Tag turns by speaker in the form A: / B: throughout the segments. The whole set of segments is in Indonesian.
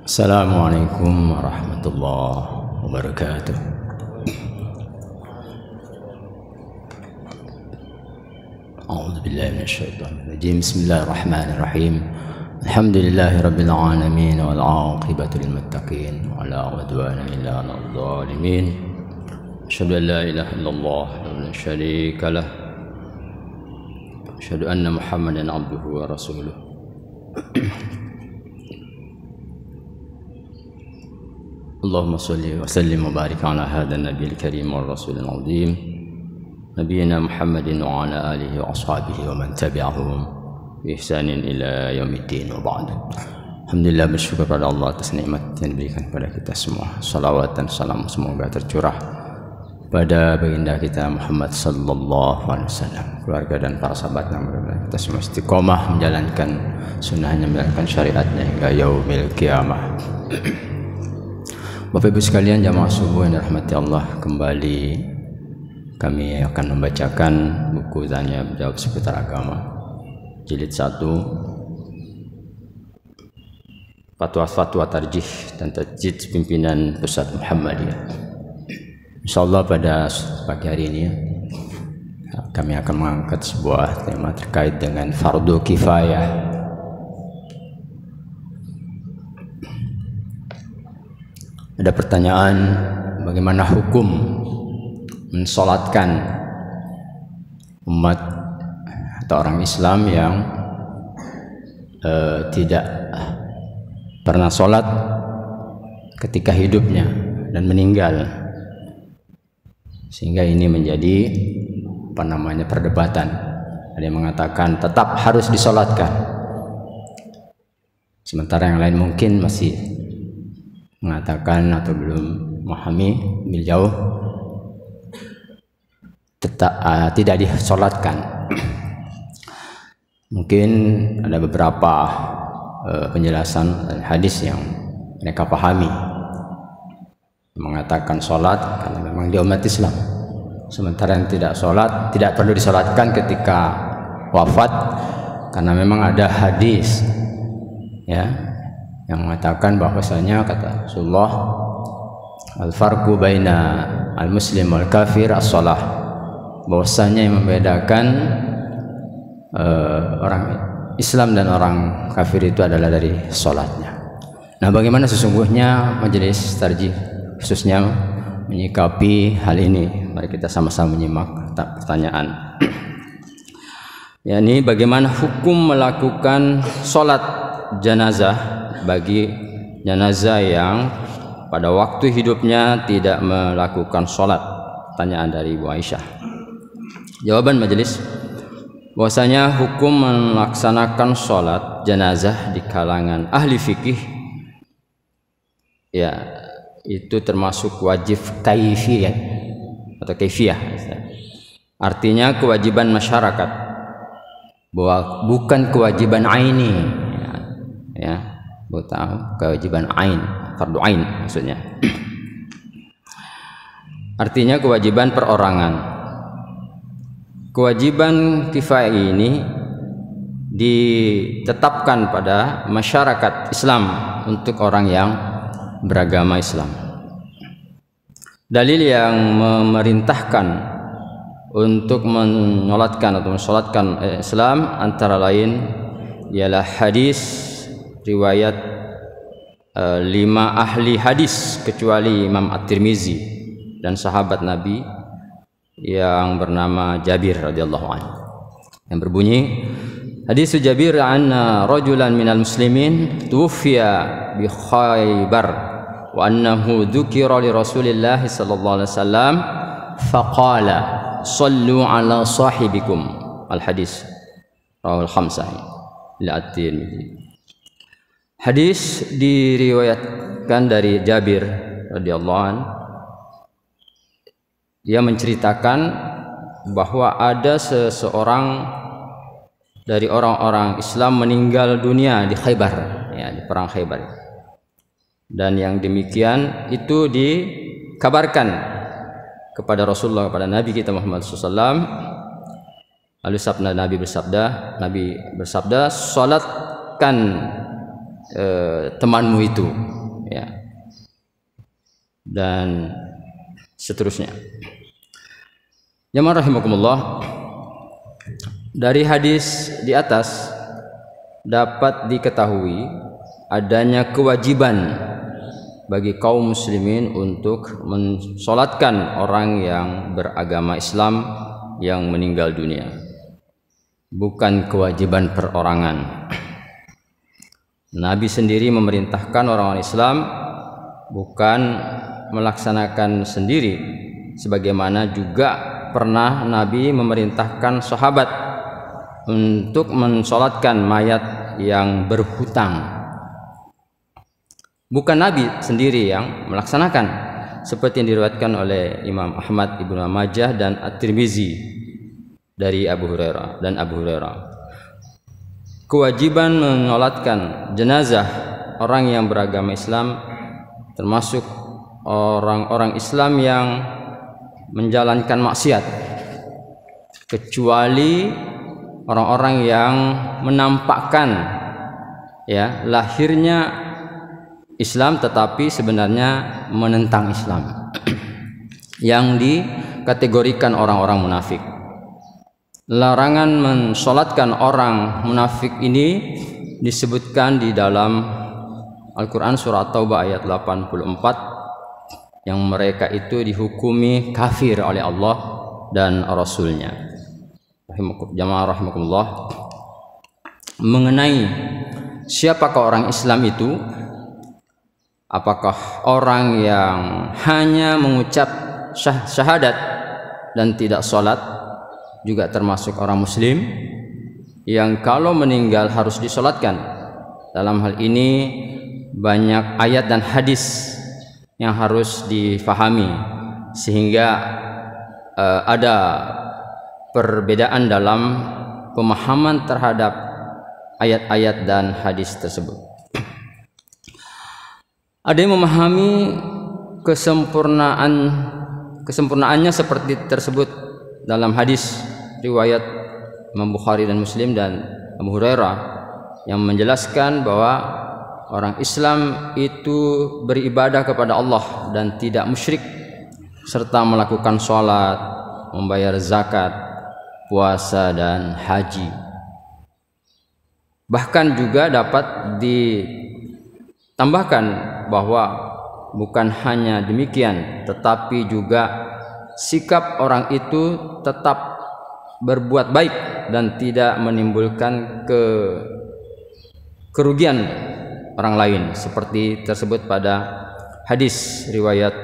A: Assalamualaikum warahmatullahi wabarakatuh. A'udzubillahi minasyaitonir rajim. Bismillahirrahmanirrahim. Alhamdulillahi rabbil alamin wal 'aqibatu lil muttaqin wa la 'udwana illa 'alal zalimin. Asyhadu an la ilaha illallah wa la syarika lah. Asyhadu anna Muhammadan 'abduhu wa rasuluh. Allahumma salli wa sallim wa barik ala hadha an-nabiyil karim wa rasulil azim nabiyina Muhammadin wa ala alihi wa ashabihi wa man tabi'ahum bi ihsanin ila yaumiddin wa ba'd. Alhamdulillah, bersyukur pada Allah atas nikmat yang diberikan kepada kita semua. Salawat dan salam semoga tercurah pada baginda kita Muhammad sallallahu alaihi wasallam, keluarga dan para sahabatnya. Mudah-mudahan kita semua istiqomah menjalankan sunnahnya, menjalankan syariatnya hingga yaumil qiyamah. Bapak Ibu sekalian, jamaah subuh yang dirahmati Allah, kembali kami akan membacakan buku Tanya Jawab Seputar Agama jilid 1, Fatwa-fatwa tarjih dan tajdid pimpinan Pusat Muhammadiyah. Insyaallah pada pagi hari ini kami akan mengangkat sebuah tema terkait dengan fardu kifayah. Ada pertanyaan, bagaimana hukum mensolatkan umat atau orang Islam yang tidak pernah solat ketika hidupnya dan meninggal, sehingga ini menjadi perdebatan. Ada yang mengatakan tetap harus disolatkan, sementara yang lain mungkin masih mengatakan atau belum memahami lebih jauh tidak disolatkan. Mungkin ada beberapa penjelasan dan hadis yang mereka pahami, mengatakan solat karena memang dia umat Islam, sementara yang tidak solat tidak perlu disolatkan ketika wafat karena memang ada hadis ya yang mengatakan bahwasanya, kata Rasulullah, al-farqu baina al-muslim wal kafir as-shalah, bahwasanya yang membedakan orang Islam dan orang kafir itu adalah dari salatnya. Nah, bagaimana sesungguhnya majelis tarjih khususnya menyikapi hal ini? Mari kita sama-sama menyimak pertanyaan. Yakni bagaimana hukum melakukan salat janazah bagi jenazah yang pada waktu hidupnya tidak melakukan sholat. Pertanyaan dari Ibu Aisyah. Jawaban majelis, bahwasanya hukum melaksanakan sholat jenazah di kalangan ahli fikih ya itu termasuk wajib kaifiyah atau kaifiyah, artinya kewajiban masyarakat, bahwa bukan kewajiban aini ya. Tahu kewajiban ain, fardu ain maksudnya. Artinya kewajiban perorangan. Kewajiban kifayah ini ditetapkan pada masyarakat Islam untuk orang yang beragama Islam. Dalil yang memerintahkan untuk menyolatkan atau mensolatkan Islam antara lain ialah hadis riwayat 5 ahli hadis kecuali Imam At-Tirmizi dan sahabat Nabi yang bernama Jabir radhiyallahu anhu, yang berbunyi, hadis Jabir anna rajulan minal muslimin tuwfiya bi Khaybar wa annahu dzukira li Rasulillah sallallahu alaihi wasallam faqala sallu ala sahibikum. Al hadis rawal khamsah ila At-Tirmizi. Hadis diriwayatkan dari Jabir radhiyallahu anhu. Dia menceritakan bahwa ada seseorang dari orang-orang Islam meninggal dunia di Khaybar, ya, di perang Khaybar. Dan yang demikian itu dikabarkan kepada Rasulullah, kepada Nabi kita Muhammad SAW. Lalu Nabi bersabda, salatkan temanmu itu, ya, dan seterusnya. Jamaah rahimakumullah, dari hadis di atas dapat diketahui adanya kewajiban bagi kaum muslimin untuk mensolatkan orang yang beragama Islam yang meninggal dunia, bukan kewajiban perorangan. Nabi sendiri memerintahkan orang-orang Islam bukan melaksanakan sendiri, sebagaimana juga pernah Nabi memerintahkan sahabat untuk mensolatkan mayat yang berhutang. Bukan Nabi sendiri yang melaksanakan, seperti yang diriwayatkan oleh Imam Ahmad, Ibnu Majah dan At-Tirmizi dari Abu Hurairah dan Abu Hurairah. Kewajiban menyolatkan jenazah orang yang beragama Islam, termasuk orang-orang Islam yang menjalankan maksiat, kecuali orang-orang yang menampakkan, ya, lahirnya Islam tetapi sebenarnya menentang Islam, yang dikategorikan orang-orang munafik. Larangan mensolatkan orang munafik ini disebutkan di dalam Al-Quran surah Taubah ayat 84, yang mereka itu dihukumi kafir oleh Allah dan Rasulnya. Jamaah rahimakumullah, mengenai siapakah orang Islam itu, apakah orang yang hanya mengucap syahadat dan tidak sholat juga termasuk orang muslim yang kalau meninggal harus disolatkan? Dalam hal ini banyak ayat dan hadis yang harus difahami, sehingga ada perbedaan dalam pemahaman terhadap ayat-ayat dan hadis tersebut. Ada yang memahami kesempurnaannya seperti tersebut dalam hadis riwayat Imam Bukhari dan Muslim dan Abu Hurairah, yang menjelaskan bahwa orang Islam itu beribadah kepada Allah dan tidak musyrik, serta melakukan sholat, membayar zakat, puasa dan haji. Bahkan juga dapat ditambahkan bahwa bukan hanya demikian, tetapi juga sikap orang itu tetap berbuat baik dan tidak menimbulkan kerugian orang lain, seperti tersebut pada hadis riwayat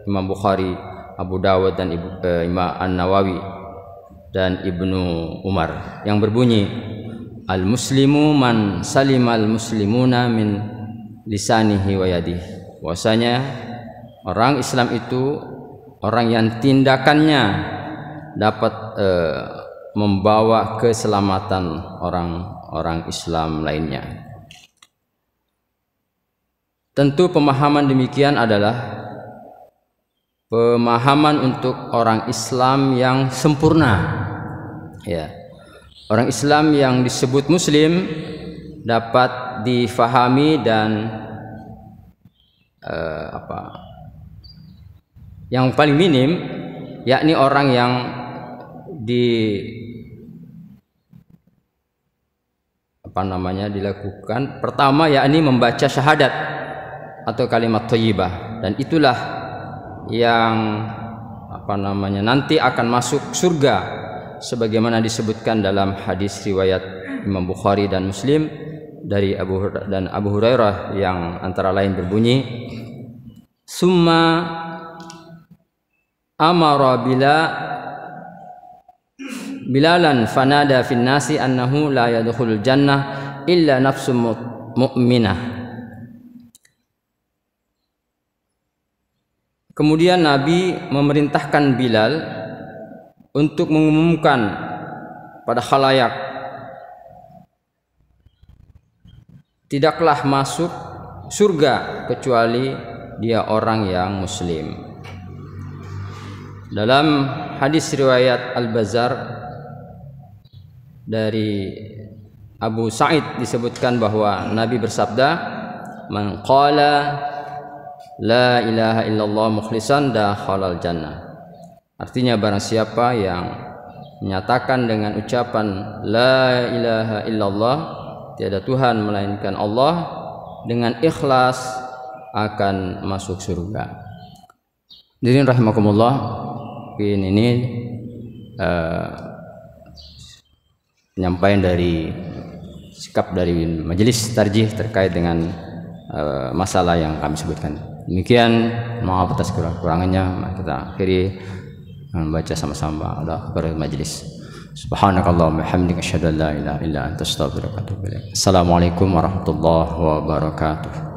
A: Imam Bukhari, Abu Dawud dan Imam An-Nawawi dan Ibnu Umar, yang berbunyi, al-muslimu man salimal muslimuna min lisanihi wa yadihi. Bahwasanya orang Islam itu orang yang tindakannya dapat membawa keselamatan orang-orang Islam lainnya. Tentu pemahaman demikian adalah pemahaman untuk orang Islam yang sempurna, ya. Orang Islam yang disebut muslim dapat difahami dan yang paling minim, yakni orang yang dilakukan pertama, yakni membaca syahadat atau kalimat thayyibah, dan itulah yang nanti akan masuk surga, sebagaimana disebutkan dalam hadis riwayat Imam Bukhari dan Muslim dari Abu Hurairah, yang antara lain berbunyi, summa amara bilalan fanada fin nasi annahu la yadkhulul jannah illa nafsun mu'minah. Kemudian Nabi memerintahkan Bilal untuk mengumumkan pada khalayak, tidaklah masuk surga kecuali dia orang yang muslim. Dalam hadis riwayat Al-Bazzar dari Abu Sa'id disebutkan bahwa Nabi bersabda, man qala la ilaha illallah mukhlishan dakhalal jannah. Artinya barang siapa yang menyatakan dengan ucapan la ilaha illallah, tiada Tuhan melainkan Allah, dengan ikhlas akan masuk surga. Hadirin rahimakumullah, ini penyampaian dari sikap dari majelis tarjih terkait dengan masalah yang kami sebutkan. Demikian, maaf atas kekurangannya. Kita akhiri membaca sama-sama al-akbar majelis. Subhanakallahumma hamdika asyhadu an la ilaha illa anta astaghfiruka wa atubu ilaik. Assalamualaikum warahmatullahi wabarakatuh.